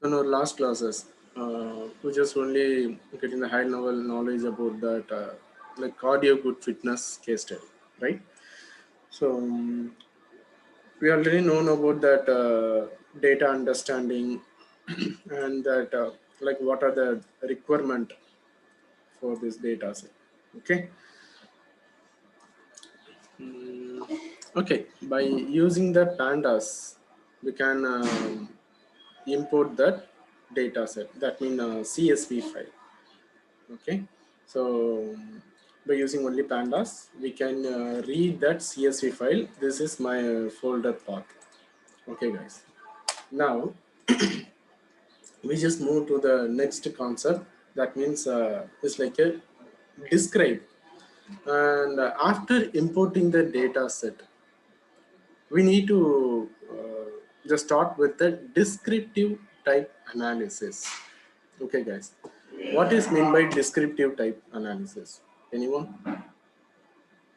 In our last classes, we just only getting the high level knowledge about that, like cardio good fitness case study, right? So we already known about that data understanding and that like what are the requirement for this data set. Okay. Okay. By using the pandas, we can import that data set. That means CSV file. Okay, so by using only pandas we can read that CSV file. This is my folder path. Okay guys, now we just move to the next concept. That means it's like a describe. And after importing the data set, we need to just start with the descriptive type analysis. Okay guys, what is meant by descriptive type analysis? Anyone?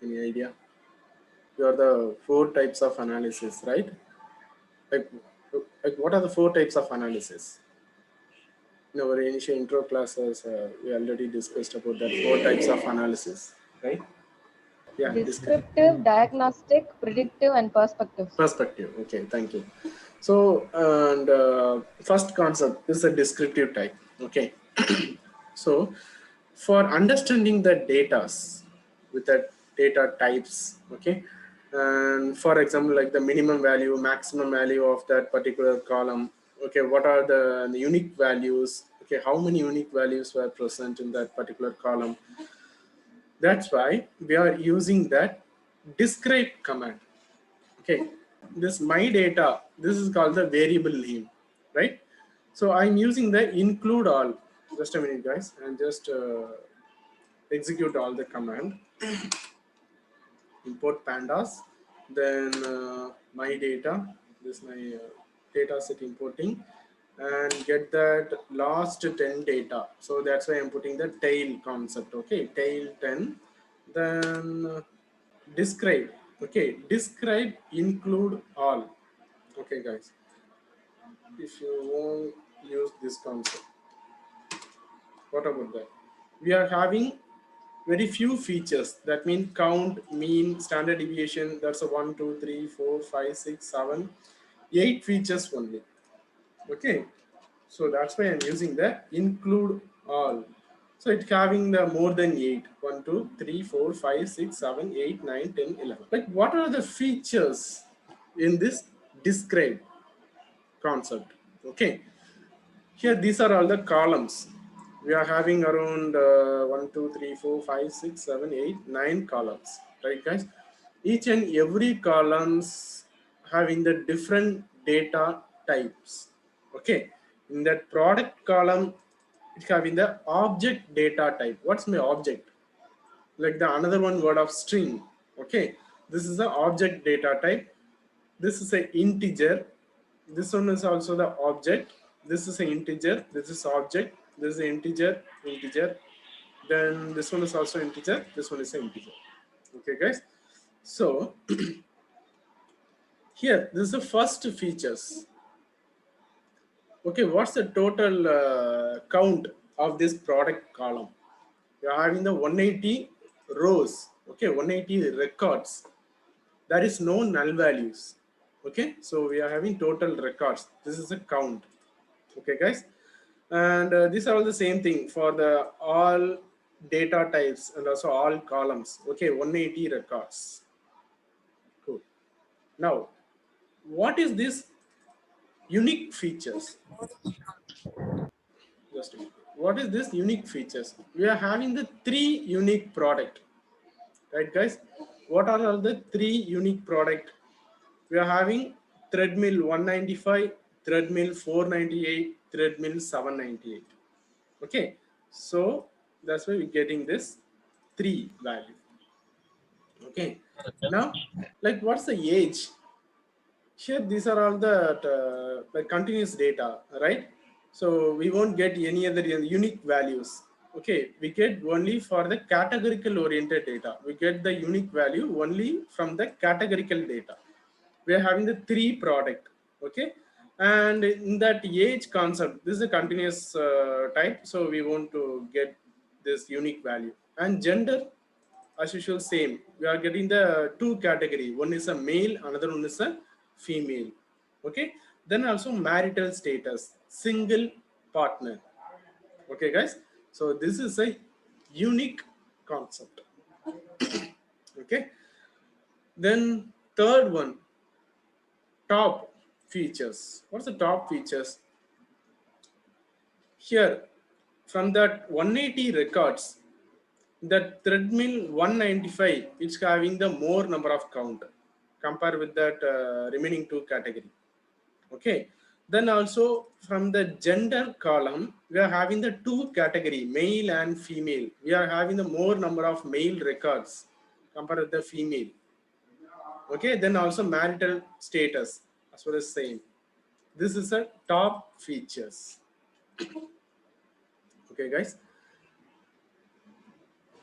Any idea? You are the four types of analysis, right? Like, like what are the four types of analysis? In our initial intro classes, we already discussed about that four types of analysis, right? Yeah, Descriptive, diagnostic, predictive, and perspective. perspective. Okay, thank you. So, and first concept is a descriptive type. Okay, so for understanding the datas with the data types, okay, and for example, like the minimum value, maximum value of that particular column. Okay, what are the unique values? Okay, how many unique values were present in that particular column? That's why we are using that describe command. Okay, this my data, this is called the variable name, right? So I'm using the include all. Just a minute guys, and just execute all the command. Import pandas, then my data, this my data set importing, and get that last 10 data. So that's why I'm putting the tail concept. Okay, tail 10, then describe. Okay, describe include all. Okay guys, if you won't use this concept, what about that? We are having very few features. That means count, mean, standard deviation. That's a 1, 2, 3, 4, 5, 6, 7, 8 features only. Okay, so that's why I'm using the include all. So it's having the more than 8. 1, 2, 3, 4, 5, 6, 7, 8, 9, 10, 11. Like what are the features in this describe concept? Okay, here these are all the columns. We are having around 1, 2, 3, 4, 5, 6, 7, 8, 9 columns, right guys? Each and every columns having the different data types. Okay, in that product column, it's having the object data type. What's my object? Like the another one word of string. Okay, this is the object data type. This is an integer. This one is also the object. This is an integer. This is object. This is an integer. Integer. Then this one is also integer. This one is an integer. Okay guys, so here this is the first features. Okay, what's the total count of this product column? We are having the 180 rows. Okay, 180 records. There is no null values. Okay, so we are having total records. This is a count. Okay guys, and these are all the same thing for the all data types and also all columns. Okay, 180 records. Cool. Now what is this unique features? Just a minute. What is this unique features? We are having the 3 unique product, right guys? What are all the 3 unique product? We are having treadmill 195, treadmill 498, treadmill 798. Okay, so that's why we're getting this 3 value. Okay, now like what's the age? Here these are all the like continuous data, right? So we won't get any other unique values. Okay, we get only for the categorical oriented data. We get the unique value only from the categorical data. We are having the 3 product. Okay, And in that age concept, this is a continuous type, so we want to get this unique value. And gender, as usual, same. We are getting the two category. One is a male, another one is a female. Okay. Then also marital status, single partner. Okay, guys. So this is a unique concept. Okay. Then third one, top features. What's the top features? Here, from that 180 records, that threadmill 195, it's having the more number of count compared with that remaining two category. Okay. Then also from the gender column, we are having the two category, male and female. We are having the more number of male records compared with the female. Okay. Then also marital status as well as same. This is a top features. Okay, guys.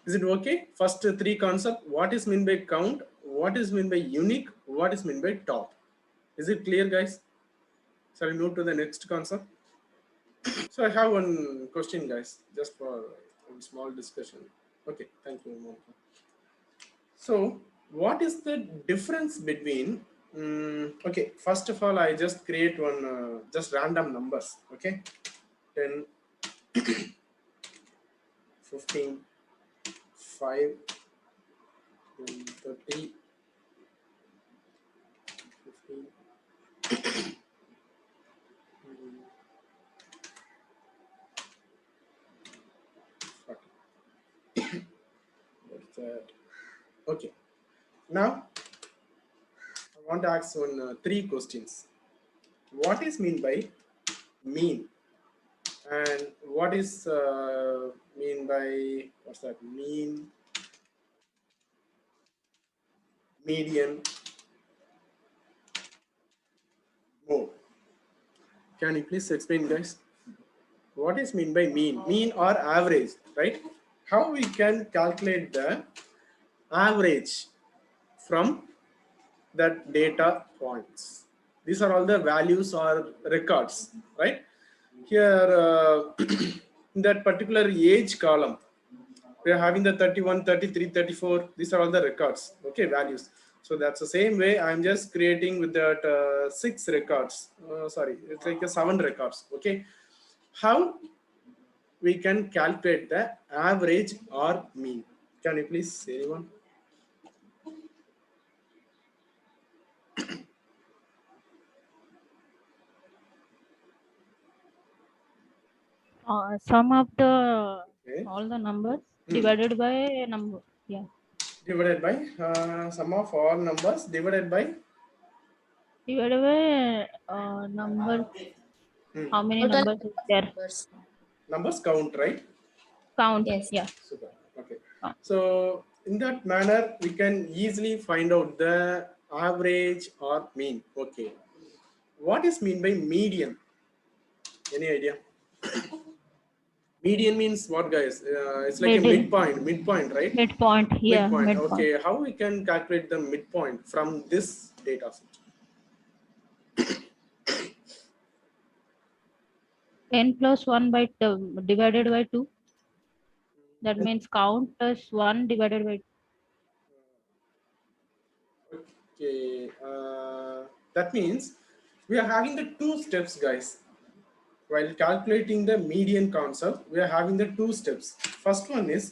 Is it okay? First three concept. What is meant by count? What is meant by unique? What is meant by top? Is it clear, guys? Shall we move to the next concept? So I have one question, guys, just for a small discussion. Okay, thank you, Monica. So what is the difference between okay, first of all, I just create one just random numbers. Okay, 10, 15, 5, 30, 15, what's that? Okay, now I want to ask one three questions. What is mean by mean? And what is mean by, what's that, mean, median, mode? Can you please explain, guys? What is mean by mean? Mean or average, right? How we can calculate the average from that data points? These are all the values or records, right? Here, in that particular age column, we are having the 31, 33, 34. These are all the records, okay, values. So that's the same way I'm just creating with that 6 records. Sorry, it's like a 7 records, okay. How we can calculate the average or mean? Can you please, anyone? Sum of the Okay. all the numbers divided by number. Yeah. Divided by sum of all numbers divided by Divided by numbers. How many Total numbers is there? numbers count, right? Count. Yes. Yeah. Super. Okay. So in that manner, we can easily find out the average or mean. Okay. What is mean by median? Any idea? Median means what, guys? It's like Middle. a midpoint, right? Midpoint. Yeah. Midpoint. Midpoint. Okay. How we can calculate the midpoint from this data set? N plus 1 by divided by 2. That means count plus 1 divided by 2. Okay. That means we are having the two steps, guys. While calculating the median concept, we are having the two steps. First one is,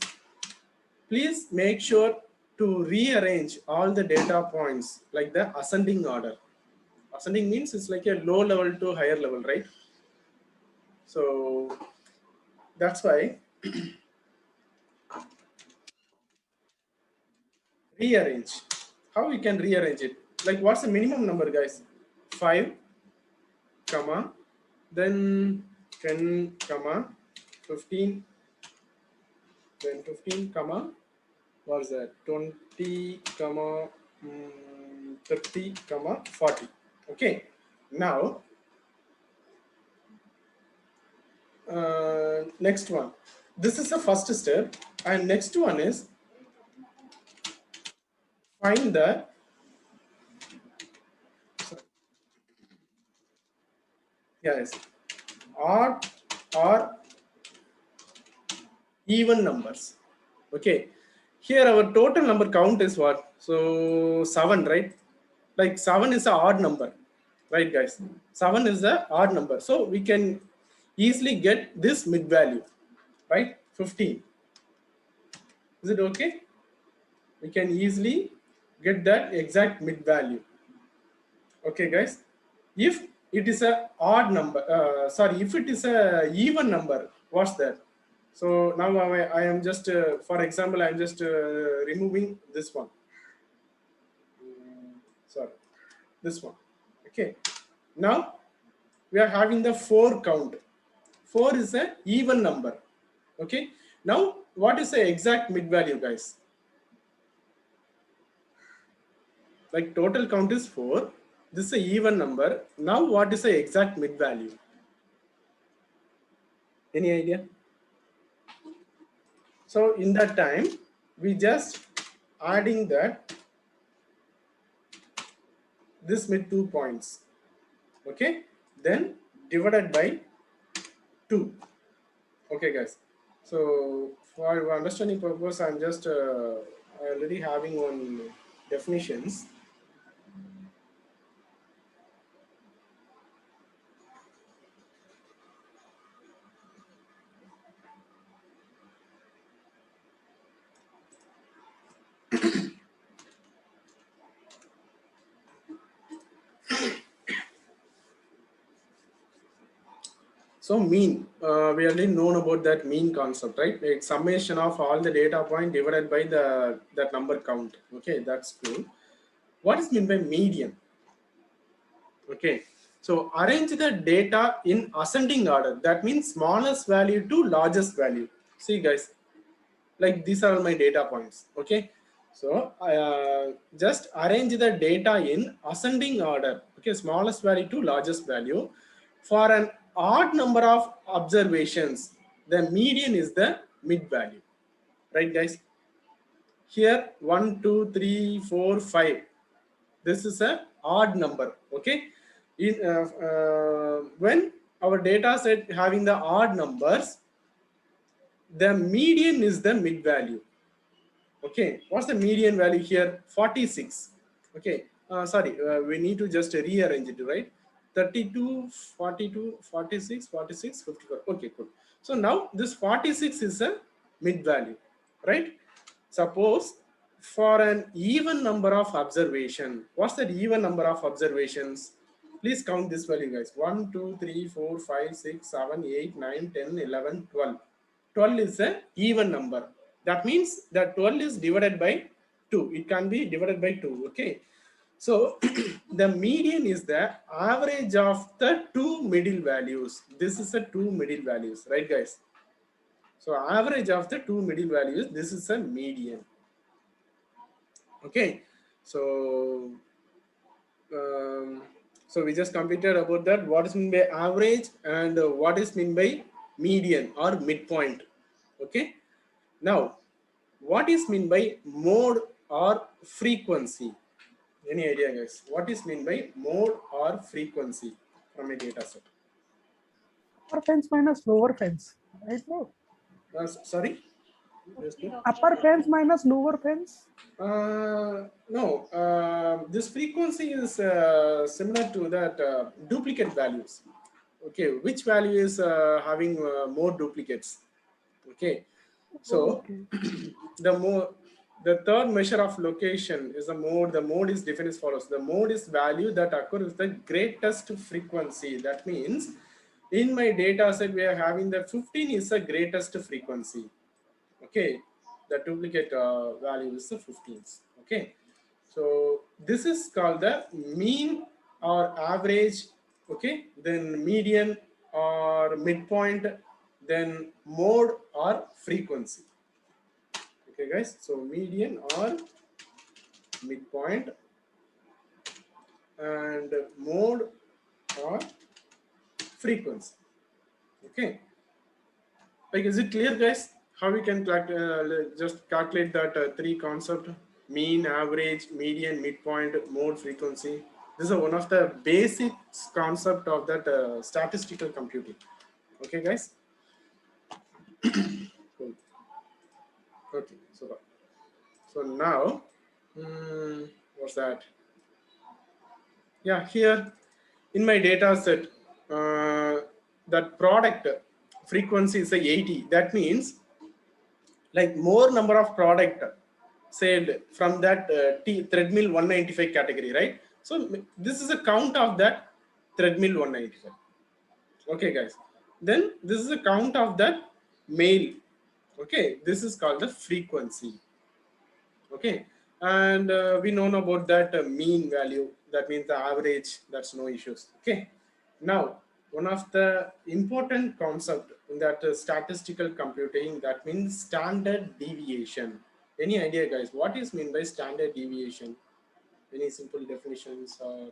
please make sure to rearrange all the data points like the ascending order. Ascending means it's like a low level to higher level, right? So that's why rearrange. How we can rearrange it? Like, what's the minimum number, guys? 5, comma, then 10, comma, 15, then 15, comma, what's that? 20, comma, 30, comma, 40. Okay. Now, next one. This is the first step, and next one is find the guys, odd or even numbers. Okay, here our total number count is what? So 7, right? Like 7 is an odd number, right guys? 7 is the odd number, so we can easily get this mid value, right? 15. Is it okay? We can easily get that exact mid value. Okay guys, if it is a odd number, sorry, if it is a even number, what's that? So now I am just, for example, I am just removing this one. Sorry, this one. Okay. Now we are having the 4 count. 4 is a even number. Okay. Now what is the exact mid value, guys? Like total count is 4. This is a even number. Now what is the exact mid value? Any idea? So in that time, we just adding that this mid 2 points. Okay. Then divided by 2. Okay guys, so for understanding purpose, I'm just already having one definitions. So mean, we already known about that mean concept, right? It's summation of all the data point divided by that number count. Okay, that's cool. What is mean by median? Okay, so arrange the data in ascending order. That means smallest value to largest value. See guys, like these are my data points. Okay, so just arrange the data in ascending order. Okay, smallest value to largest value. For an odd number of observations, the median is the mid value, right guys? Here 1 2 3 4 5, this is a odd number. Okay, when our data set having the odd numbers, the median is the mid value. Okay, what's the median value here? 46. Okay, sorry, we need to just rearrange it, right? 32, 42, 46, 46, 54. Okay, cool. So now this 46 is a mid value, right? Suppose for an even number of observation, what's that even number of observations? Please count this value, guys. 1, 2, 3, 4, 5, 6, 7, 8, 9, 10, 11, 12. 12 is a even number. That means that 12 is divided by 2. It can be divided by 2. Okay. So the median is the average of the two middle values. This is the two middle values, right guys? So average of the two middle values, this is a median. Okay. So so we just completed about that. What is mean by average and what is mean by median or midpoint. Okay. Now, what is mean by mode or frequency? Any idea, guys? What is mean by mode or frequency from a data set? Upper fence minus lower fence, right? No. Sorry? Upper fence minus lower fence. No. This frequency is similar to that duplicate values. Okay, which value is having more duplicates? Okay, so the third measure of location is the mode. The mode is defined as follows. The mode is value that occurs with the greatest frequency. That means in my data set we are having the 15 is the greatest frequency. Okay, the duplicate value is the 15th. Okay, so this is called the mean or average. Okay, then median or midpoint, then mode or frequency. Okay guys, so median or midpoint and mode or frequency. Okay, like is it clear guys how we can just calculate that three concept: mean, average, median, midpoint, mode, frequency? This is one of the basic concept of that statistical computing. Okay, guys. Cool. Okay, so now, what's that? Yeah, here in my data set, that product frequency is a 80. That means like more number of product sold from that treadmill 195 category, right? So this is a count of that treadmill 195. Okay, guys. Then this is a count of that mail. Okay, this is called the frequency. Okay, and we know about that mean value. That means the average. That's no issues. Okay, now one of the important concept in that statistical computing, that means standard deviation. Any idea, guys? What is mean by standard deviation? Any simple definitions or?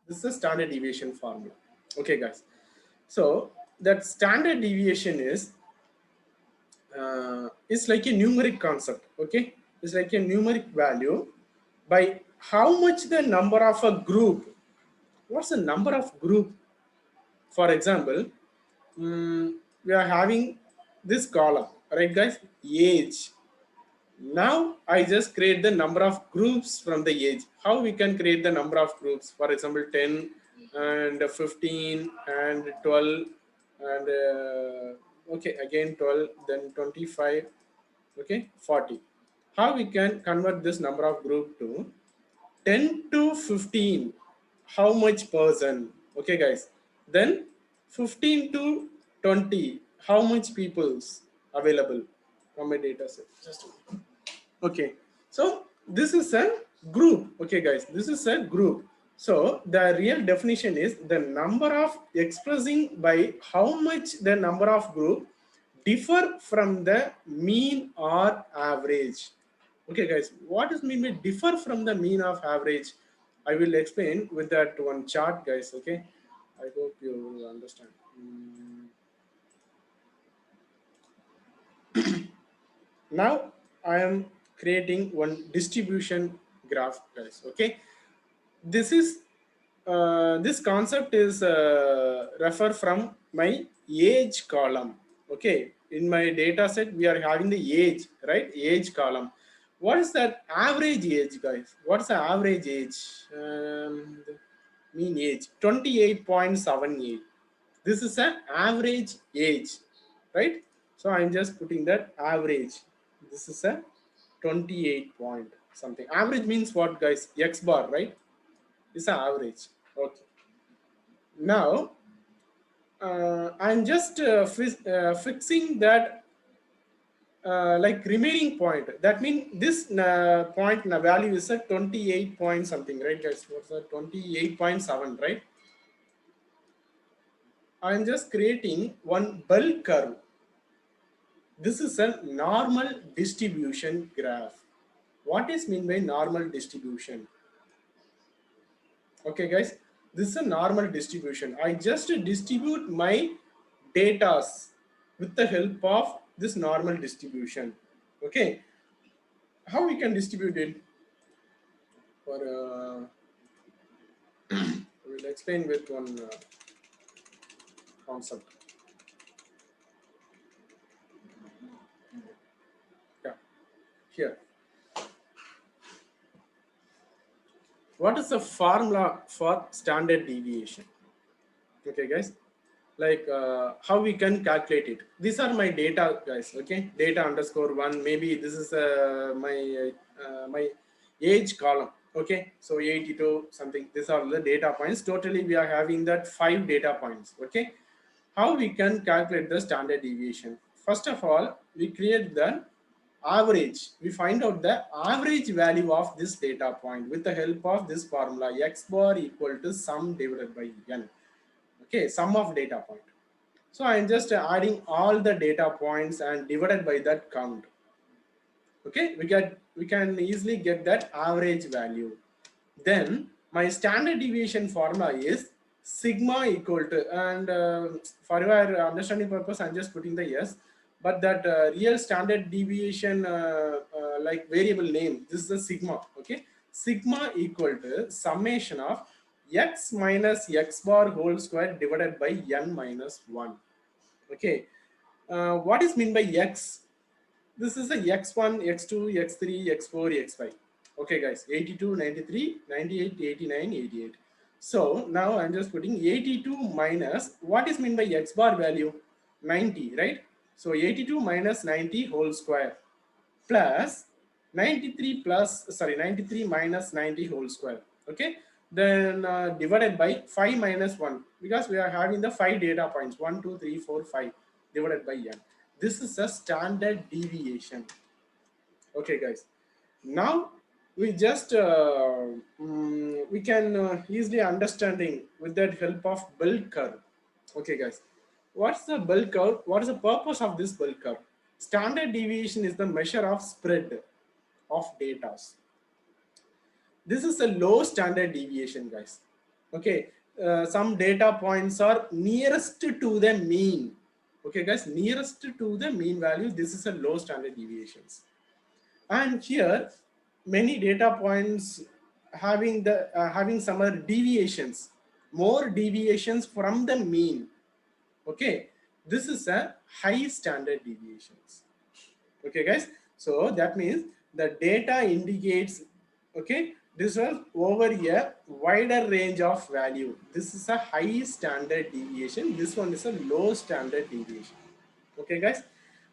This is a standard deviation formula. Okay, guys. So that standard deviation is like a numeric concept. Okay, it's like a numeric value by how much the number of a group. What's the number of group? For example, we are having this column, right, guys? Age. Now I just create the number of groups from the age. How we can create the number of groups? For example, 10 and 15 and 12 and okay, again 12, then 25, okay, 40. How we can convert this number of group to 10 to 15? How much person? Okay, guys. Then 15 to 20. How much people's available from a data set? Just a minute. Okay, so this is a group. Okay, guys, this is a group. So the real definition is the number of expressing by how much the number of group differ from the mean or average. Okay, guys, what is mean by differ from the mean of average? I will explain with that one chart, guys. Okay, I hope you understand. Now I am creating one distribution graph, guys. Okay, this is this concept is refer from my age column. Okay, in my data set we are having the age, right? Age column. What is that average age, guys? What's the average age? The mean age 28.78. This is an average age, right? So I'm just putting that average. This is a 28 point something. Average means what, guys? X bar, right? It's an average. Okay. Now I'm just fixing that like remaining point. That means this point value is a 28 point something, right, guys? What's that? 28.7, right? I'm just creating one bell curve. This is a normal distribution graph. What is mean by normal distribution? Okay, guys, this is a normal distribution. I just distribute my data with the help of this normal distribution. Okay, how we can distribute it? For we'll explain with one concept. Yeah, here. What is the formula for standard deviation? Okay, guys, like how we can calculate it. These are my data, guys. Okay, data underscore one. Maybe this is my age column. Okay, so 82 something. These are the data points. Totally, we are having that 5 data points. Okay, how we can calculate the standard deviation? First of all, we create the average. We find out the average value of this data point with the help of this formula. X bar equal to sum divided by n. Okay, sum of data point. So I'm just adding all the data points and divided by that count. Okay, we can easily get that average value. Then my standard deviation formula is sigma equal to, and for your understanding purpose, I'm just putting the yes, but that real standard deviation like variable name, this is the sigma. Okay, sigma equal to summation of x minus x bar whole square divided by n minus 1. Okay, what is mean by x? This is the x1, x2, x3, x4, x5. Okay, guys, 82, 93, 98, 89, 88. So now I'm just putting 82 minus, what is mean by x bar value? 90, right? So 82 minus 90 whole square plus 93 minus 90 whole square. Okay, then divided by 5 minus 1, because we are having the 5 data points, 1 2 3 4 5 divided by n. This is a standard deviation. Okay, guys, now we just we can easily understanding with that help of bell curve. Okay, guys, what's the bell curve? What is the purpose of this bell curve? Standard deviation is the measure of spread of data. This is a low standard deviation, guys. Okay, some data points are nearest to the mean. Okay, guys, nearest to the mean value, this is a low standard deviations. And here many data points having the having some other deviations, more deviations from the mean. Okay, this is a high standard deviations. Okay, guys, so that means the data indicates, okay, this was over a wider range of value. This is a high standard deviation, this one is a low standard deviation. Okay, guys,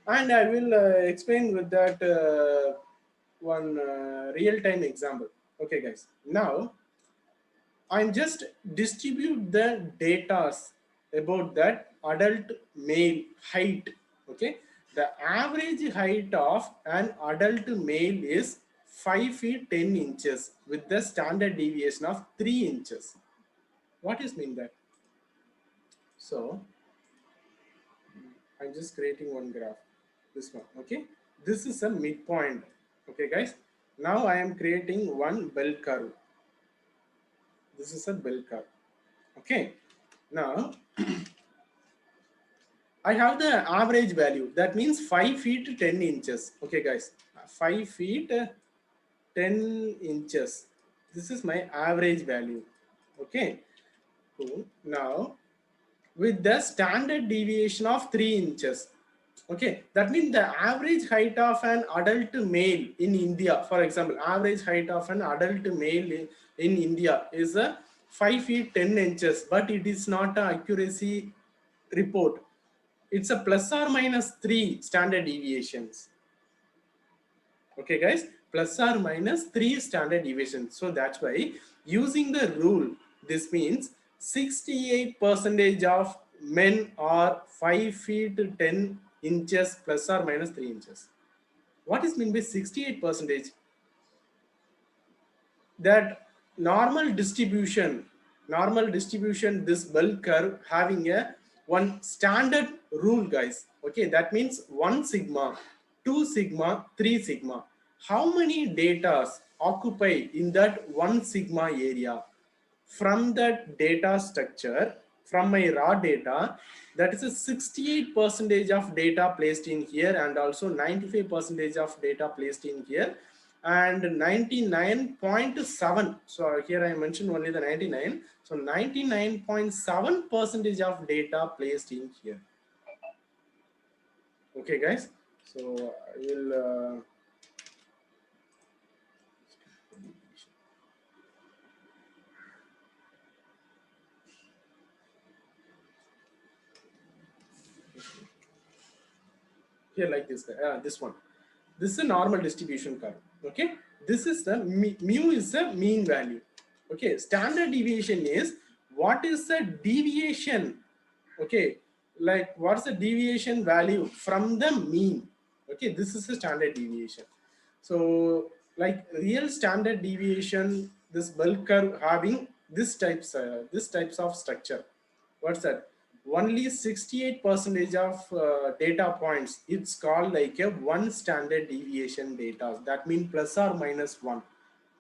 and I will explain with that one real-time example. Okay, guys, now I'm just distribute the data about that adult male height. Okay, the average height of an adult male is 5 feet 10 inches with the standard deviation of 3 inches. What is mean that? So I'm just creating one graph, this one. Okay, this is a midpoint. Okay, guys, now I am creating one bell curve. This is a bell curve. Okay, now I have the average value, that means 5 feet 10 inches. Okay, guys, 5 feet 10 inches, this is my average value. Okay, cool. Now with the standard deviation of 3 inches. Okay, that means the average height of an adult male in India, for example, average height of an adult male in India is a 5 feet 10 inches, but it is not an accuracy report. It's a plus or minus 3 standard deviations. Okay, guys, plus or minus 3 standard deviations. So that's why using the rule, this means 68% of men are 5 feet 10 inches plus or minus 3 inches. What is mean by 68%? That normal distribution, this bell curve having a one standard rule, guys. Okay, that means 1 sigma, 2 sigma, 3 sigma. How many data occupy in that 1 sigma area? From that data structure, from my raw data, that is a 68% of data placed in here, and also 95% of data placed in here, and 99.7. So here I mentioned only the 99. So 99.7% of data placed in here. Okay, guys. So I will. Here like this, this one. This is a normal distribution curve. Okay, this is the mu is the mean value. Okay, standard deviation is what is the deviation. Okay, like what's the deviation value from the mean. Okay, this is the standard deviation. So like real standard deviation, this bell curve having this types of structure. What's that? Only 68% of data points, it's called like a 1 standard deviation data. That means plus or minus 1.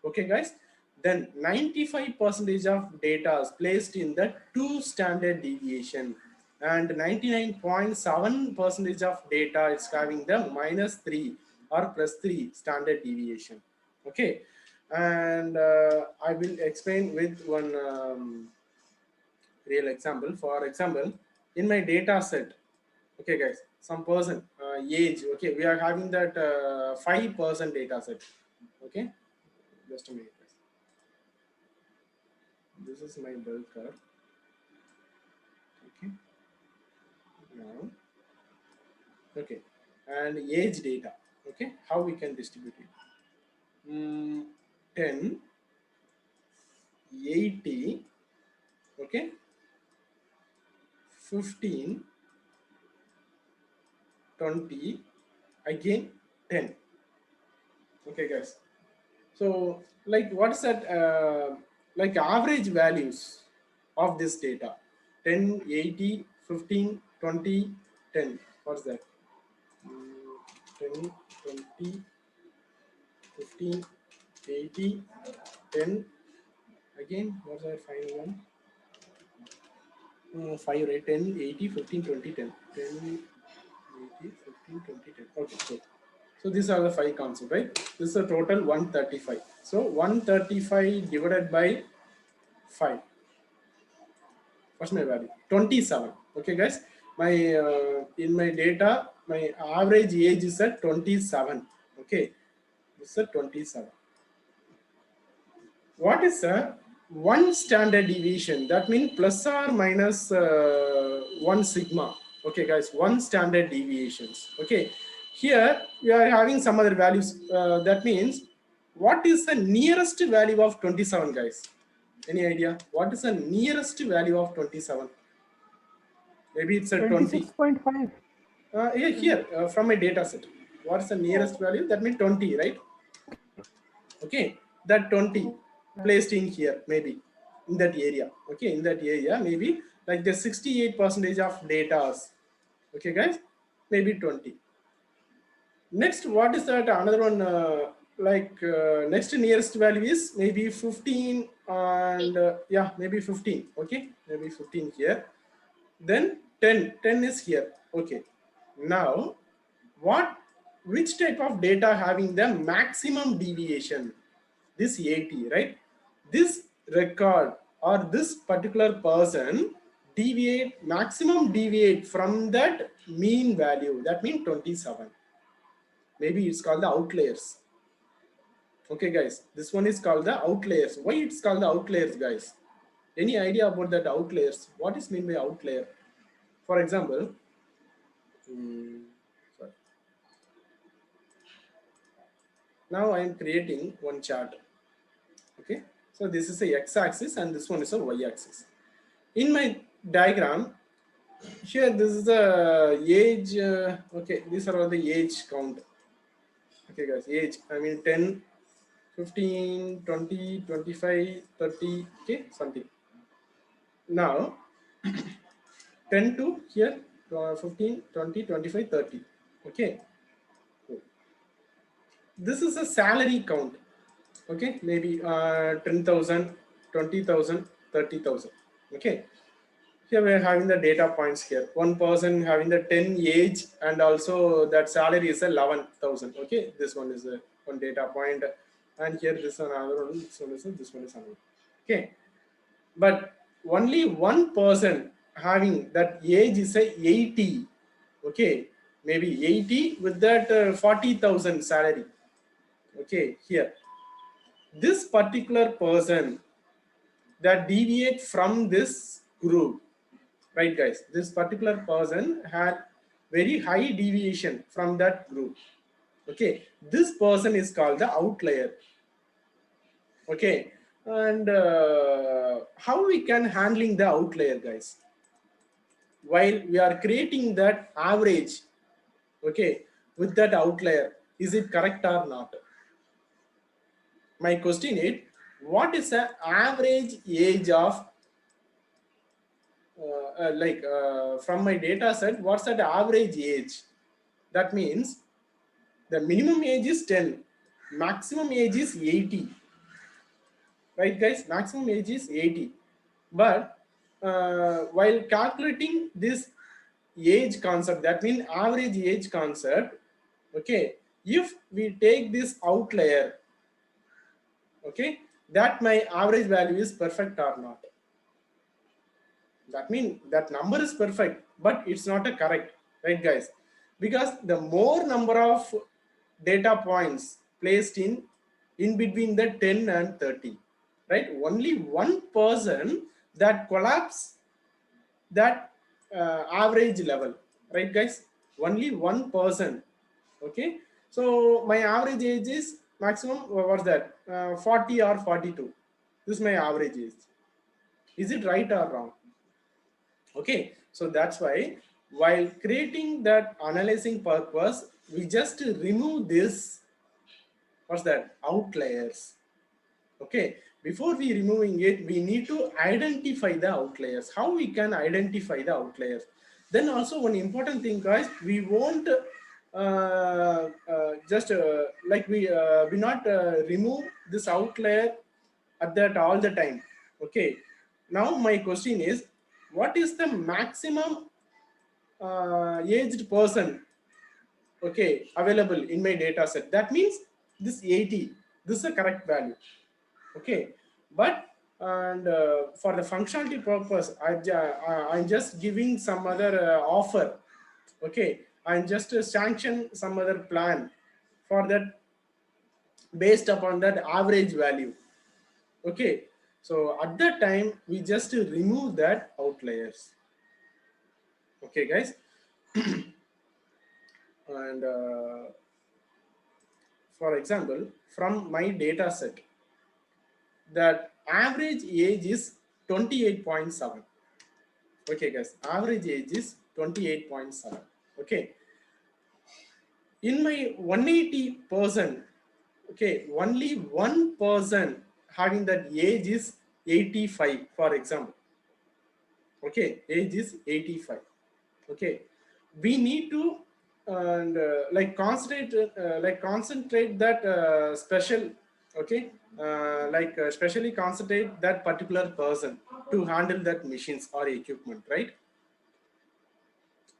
Okay, guys, then 95% of data is placed in the 2 standard deviation, and 99.7% of data is having the -3 or +3 standard deviation. Okay, and I will explain with one real example. For example, in my data set, okay guys, some person age, okay, we are having that 5% data set. Okay, just a minute guys. This is my bell curve. Okay, now, okay, and age data. Okay, how we can distribute it? 10, 80, okay, 15, 20, again 10. Okay guys, so like what's that like average values of this data? 10, 80, 15, 20, 10. What's that? 10, 20, 15, 80, 10. Again, what's our final one? 5, right? 10, 80, 15, 20, 10. 10, 80, 15, 20, 10. Okay, so these are the 5 concepts, right? This is a total 135. So 135 divided by 5. What's my value? 27. Okay, guys. My in my data, my average age is at 27. Okay, this is at 27. What is a 1 standard deviation? That means plus or minus 1 sigma. Okay, guys, 1 standard deviations. Okay, here we are having some other values. That means what is the nearest value of 27, guys? Any idea? What is the nearest value of 27? Maybe it's a 20. 26.5. Yeah, here from my data set. What's the nearest value? That means 20, right? Okay, that 20 placed in here, maybe in that area. Okay, in that area, maybe like the 68% of data. Okay, guys, maybe 20. Next, what is that? Another one, next nearest value is maybe 15, and yeah, maybe 15. Okay, maybe 15 here. Then 10 is here. Okay, now which type of data having the maximum deviation? This 80, right? This record or this particular person maximum deviate from that mean value. That means 27. Maybe it's called the outliers. Okay, guys, this one is called the outliers. Why it's called the outliers, guys? Any idea about that outliers? What is mean by outlier? For example, sorry. Now I am creating one chart. Okay, so this is a x-axis and this one is a y-axis. In my diagram, here this is the age. Okay, these are all the age count. Okay, guys, age. I mean 10, 15, 20, 25, 30. Okay, something. Now 10 to here 15, 20, 25, 30. Okay. This is a salary count. Okay, maybe 10,000, 20,000, 30,000. Okay, here we are having the data points here. One person having the 10 age and also that salary is 11,000. Okay, this one is one data point, and here this one another one. This one is another. Okay, but only one person having that age is 80. Okay, maybe 80 with that 40,000 salary. Okay, here this particular person that deviate from this group, right guys, this particular person had very high deviation from that group. Okay, this person is called the outlier. Okay, and how we can handling the outlier, guys, while we are creating that average, okay, with that outlier, is it correct or not? My question is, what is the average age of from my data set? What's that average age? That means the minimum age is 10, maximum age is 80, right guys? Maximum age is 80. But while calculating this age concept, that means average age concept, okay, if we take this outlier, okay, that my average value is perfect or not. That means that number is perfect, but it's not a correct, right guys? Because the more number of data points placed in between the 10 and 30, right? Only one person that collapse that average level, right guys? Only one person. Okay, so my average age is maximum, what's that, 40 or 42. This is my average age. Is it right or wrong? Okay, so that's why while creating that analyzing purpose, we just remove this, what's that, outliers. Okay, before we removing it, we need to identify the outliers. How we can identify the outliers? Then also one important thing, guys, we won't just like we not remove this outlier at that all the time. Okay, now my question is, what is the maximum aged person, okay, available in my data set? That means this 80, this is the correct value. Okay, but and for the functionality purpose, I'm just giving some other offer. Okay, I'm just sanction some other plan for that based upon that average value. Okay, so at that time we just remove that outliers. Okay guys, and for example, from my data set, that average age is 28.7. Okay guys, average age is 28.7. Okay, in my 180%, okay, only one person having that age is 85, for example. Okay, age is 85. Okay, we need to and concentrate that special, okay, specially concentrate that particular person to handle that machines or equipment, right?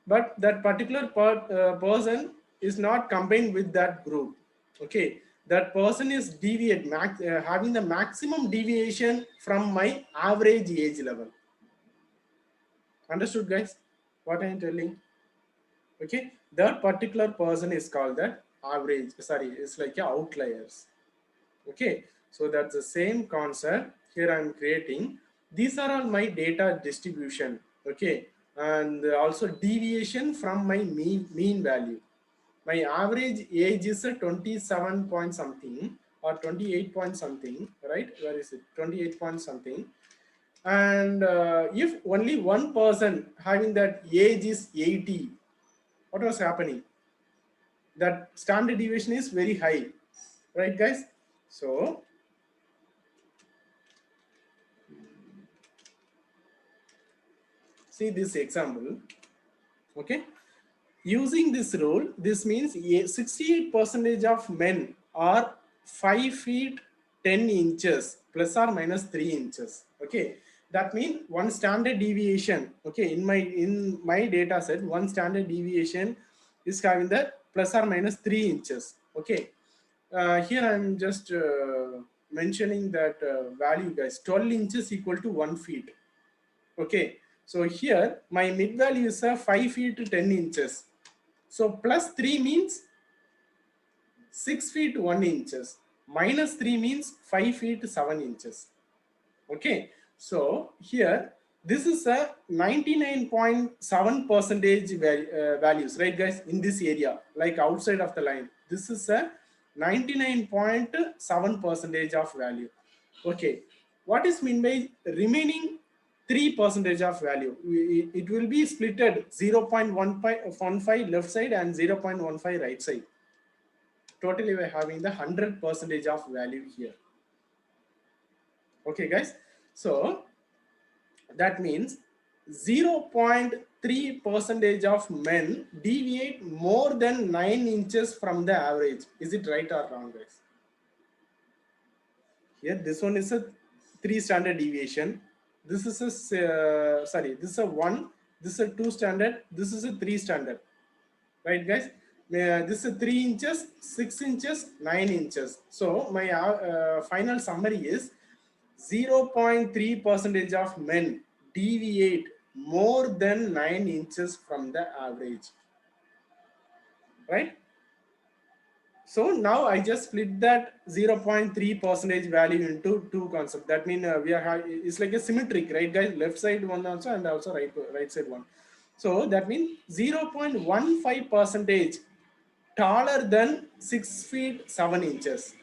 But that particular person is not combined with that group. Okay, that person is having the maximum deviation from my average age level. Understood guys what I am telling? Okay, that particular person is called that average, sorry, it's like outliers. Okay, so that's the same concept here. I'm creating, these are all my data distribution. Okay, and also deviation from my mean value. My average age is a 27 point something or 28 point something, right? Where is it? 28 point something. And if only one person having that age is 80, what was happening? That standard deviation is very high, right guys? So see this example. Okay, using this rule, this means 68% of men are 5 feet 10 inches plus or minus 3 inches. Okay, that means one standard deviation, okay, in my data set, one standard deviation is having the plus or minus 3 inches. Okay, here I'm just mentioning that value guys, 12 inches equal to 1 feet. Okay, so here my mid value is 5 feet to 10 inches. So plus 3 means 6 feet 1 inches. Minus 3 means 5 feet 7 inches. Okay, so here this is a 99.7 percentage values, right guys, in this area, like outside of the line. This is a 99.7 percentage of value. Okay, what is mean by remaining 3% of value? It will be splitted 0.15 left side and 0.15 right side. Totally we're having the 100% of value here. Okay guys, so that means 0.3% of men deviate more than 9 inches from the average. Is it right or wrong guys? Here this one is a 3 standard deviation. This is a this is a 1, this is a 2 standard, this is a 3 standard, right guys? This is 3 inches, 6 inches, 9 inches. So my final summary is 0.3% of men deviate more than 9 inches from the average, right? So now I just split that 0.3% value into two concepts. That means we are it's like a symmetric, right guys? Left side one also and also right side one. So that means 0.15% taller than 6 feet 7 inches.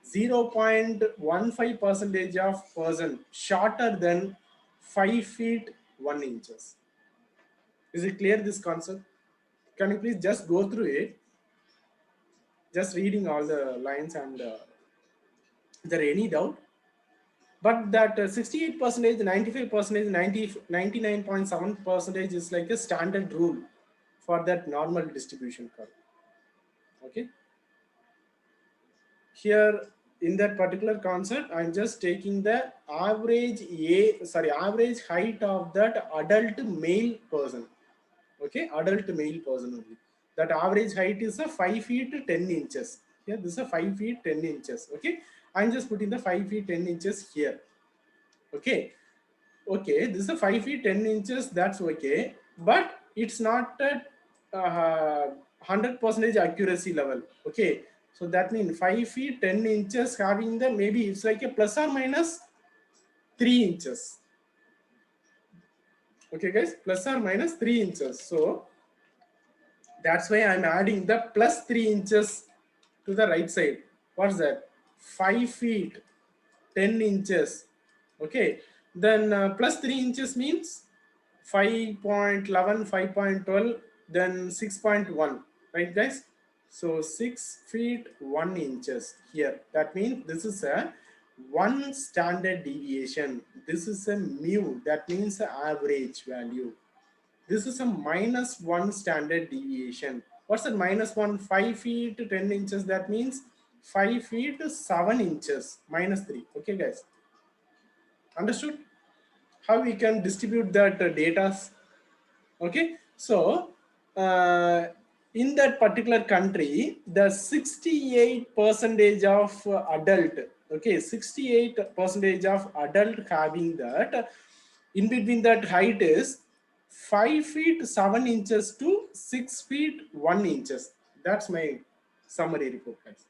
0.15% of person shorter than 5 feet 1 inches. Is it clear, this concept? Can you please just go through it? Just reading all the lines, and is there any doubt? But that 68%, 95%, 99.7% is like a standard rule for that normal distribution curve. Okay. Here in that particular concept, I'm just taking the average average height of that adult male person. Okay, adult male person only. That average height is a 5 feet 10 inches. Here, this is a 5 feet 10 inches. Okay, I'm just putting the 5 feet 10 inches here. Okay, okay, this is a 5 feet 10 inches. That's okay, but it's not a 100% accuracy level. Okay, so that means 5 feet 10 inches having the maybe it's like a plus or minus 3 inches. Okay, guys, plus or minus 3 inches. So that's why I'm adding the plus 3 inches to the right side. What's that? 5 feet 10 inches. Okay, then plus 3 inches means 5.11, 5.12, then 6.1, right guys? So 6 feet 1 inches here. That means this is a 1 standard deviation. This is a mu, that means the average value. This is a -1 standard deviation. What's that -1? 5 feet 10 inches. That means 5 feet 7 inches -3. Okay, guys. Understood? How we can distribute that data? Okay. So, in that particular country, the 68% of adult, okay, 68% of adult having that, in between that height is 5 feet 7 inches to 6 feet 1 inches. That's my summary report, guys.